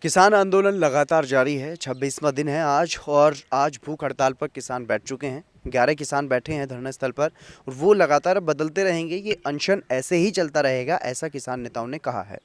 किसान आंदोलन लगातार जारी है। 26वां दिन है आज और आज भूख हड़ताल पर किसान बैठ चुके हैं। 11 किसान बैठे हैं धरना स्थल पर और वो लगातार बदलते रहेंगे। ये अनशन ऐसे ही चलता रहेगा, ऐसा किसान नेताओं ने कहा है।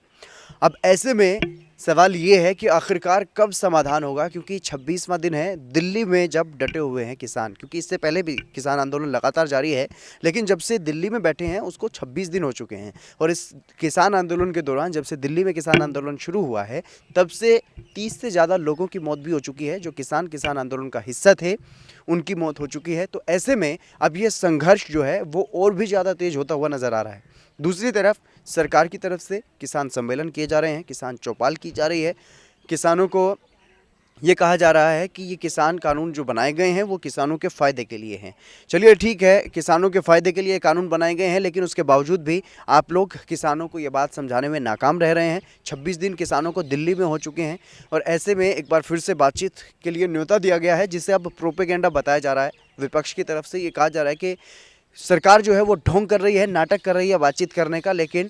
अब ऐसे में सवाल ये है कि आखिरकार कब समाधान होगा, क्योंकि 26वां दिन है। दिल्ली में जब डटे हुए हैं किसान, क्योंकि इससे पहले भी किसान आंदोलन लगातार जारी है, लेकिन जब से दिल्ली में बैठे हैं उसको 26 दिन हो चुके हैं। और इस किसान आंदोलन के दौरान, जब से दिल्ली में किसान आंदोलन शुरू हुआ है, तब से 30 से ज़्यादा लोगों की मौत भी हो चुकी है। जो किसान आंदोलन का हिस्सा थे उनकी मौत हो चुकी है। तो ऐसे में अब ये संघर्ष जो है वो और भी ज़्यादा तेज होता हुआ नज़र आ रहा है। दूसरी तरफ सरकार की तरफ से किसान सम्मेलन किए जा रहे हैं, किसान चौपाल की जा रही है। किसानों को ये कहा जा रहा है कि ये किसान कानून जो बनाए गए हैं वो किसानों के फ़ायदे के लिए हैं। चलिए ठीक है, किसानों के फ़ायदे के लिए कानून बनाए गए हैं, लेकिन उसके बावजूद भी आप लोग किसानों को ये बात समझाने में नाकाम रह रहे हैं। 26 दिन किसानों को दिल्ली में हो चुके हैं और ऐसे में एक बार फिर से बातचीत के लिए न्योता दिया गया है, जिसे अब प्रोपेगेंडा बताया जा रहा है। विपक्ष की तरफ से ये कहा जा रहा है कि सरकार जो है वो ढोंग कर रही है, नाटक कर रही है बातचीत करने का, लेकिन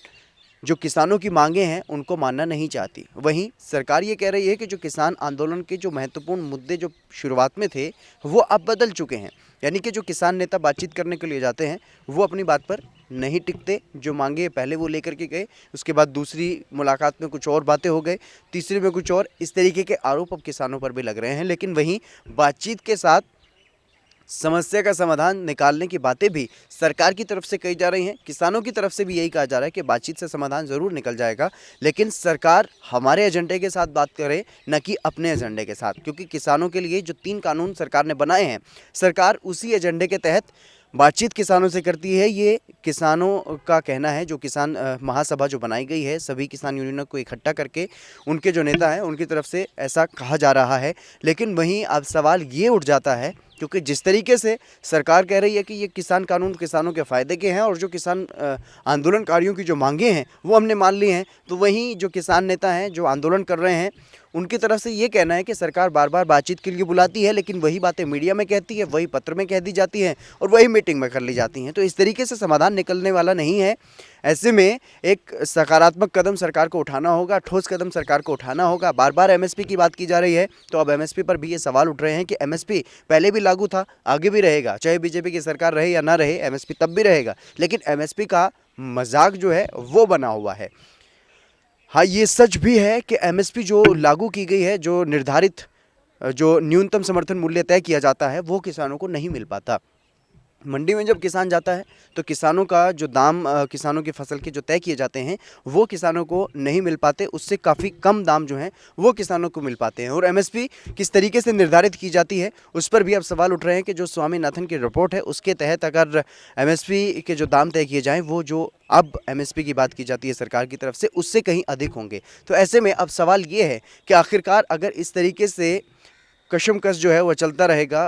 जो किसानों की मांगे हैं उनको मानना नहीं चाहती। वहीं सरकार ये कह रही है कि जो किसान आंदोलन के जो महत्वपूर्ण मुद्दे जो शुरुआत में थे वो अब बदल चुके हैं। यानी कि जो किसान नेता बातचीत करने के लिए जाते हैं वो अपनी बात पर नहीं टिकते। जो मांगे पहले वो लेकर के गए, उसके बाद दूसरी मुलाकात में कुछ और बातें हो गए, तीसरी में कुछ और, इस तरीके के आरोप अब किसानों पर भी लग रहे हैं। लेकिन वहीं बातचीत के साथ समस्या का समाधान निकालने की बातें भी सरकार की तरफ से कही जा रही हैं। किसानों की तरफ से भी यही कहा जा रहा है कि बातचीत से समाधान ज़रूर निकल जाएगा, लेकिन सरकार हमारे एजेंडे के साथ बात करे, न कि अपने एजेंडे के साथ। क्योंकि किसानों के लिए जो 3 कानून सरकार ने बनाए हैं, सरकार उसी एजेंडे के तहत बातचीत किसानों से करती है। ये किसानों का कहना है। जो किसान महासभा जो बनाई गई है, सभी किसान यूनियनों को इकट्ठा करके उनके जो नेता हैं उनकी तरफ से ऐसा कहा जा रहा है। लेकिन वहीं अब सवाल ये उठ जाता है, क्योंकि जिस तरीके से सरकार कह रही है कि ये किसान कानून किसानों के फ़ायदे के हैं और जो किसान आंदोलनकारियों की जो मांगे हैं वो हमने मान ली हैं, तो वहीं जो किसान नेता हैं जो आंदोलन कर रहे हैं उनकी तरफ से ये कहना है कि सरकार बार बार बातचीत के लिए बुलाती है, लेकिन वही बातें मीडिया में कहती है, वही पत्र में कह दी जाती हैं और वही मीटिंग में कर ली जाती हैं। तो इस तरीके से समाधान निकलने वाला नहीं है। ऐसे में एक सकारात्मक कदम सरकार को उठाना होगा, ठोस कदम सरकार को उठाना होगा। बार बार एमएसपी की बात की जा रही है, तो अब एमएसपी पर भी ये सवाल उठ रहे हैं कि एमएसपी पहले भी लागू था, आगे भी रहेगा। चाहे बीजेपी की सरकार रहे या ना रहे, एमएसपी तब भी रहेगा। लेकिन एमएसपी का मजाक जो है वो बना हुआ है। हाँ, ये सच भी है कि एमएसपी जो लागू की गई है, जो निर्धारित जो न्यूनतम समर्थन मूल्य तय किया जाता है, वो किसानों को नहीं मिल पाता। मंडी में जब किसान जाता है तो किसानों का जो दाम, किसानों की फसल के जो तय किए जाते हैं वो किसानों को नहीं मिल पाते। उससे काफ़ी कम दाम जो हैं वो किसानों को मिल पाते हैं। और एमएसपी किस तरीके से निर्धारित की जाती है उस पर भी अब सवाल उठ रहे हैं कि जो स्वामीनाथन की रिपोर्ट है उसके तहत अगर एमएसपी के जो दाम तय किए जाएँ, वो जो अब एमएसपी की बात की जाती है सरकार की तरफ से, उससे कहीं अधिक होंगे। तो ऐसे में अब सवाल ये है कि आखिरकार अगर इस तरीके से कशमकश जो है वो चलता रहेगा,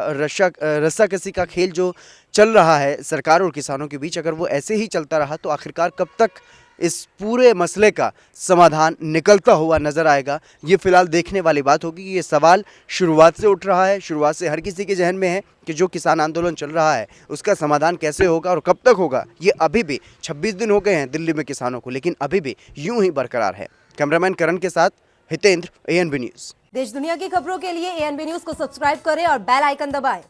रस्साकसी का खेल जो चल रहा है सरकार और किसानों के बीच, अगर वो ऐसे ही चलता रहा तो आखिरकार कब तक इस पूरे मसले का समाधान निकलता हुआ नज़र आएगा, ये फ़िलहाल देखने वाली बात होगी। ये सवाल शुरुआत से उठ रहा है, शुरुआत से हर किसी के जहन में है कि जो किसान आंदोलन चल रहा है उसका समाधान कैसे होगा और कब तक होगा। ये अभी भी 26 दिन हो गए हैं दिल्ली में किसानों को, लेकिन अभी भी यूं ही बरकरार है। कैमरामैन करण के साथ हितेंद्र, एएनबी न्यूज़। देश दुनिया की खबरों के लिए एएनबी न्यूज को सब्सक्राइब करें और बेल आइकन दबाएं।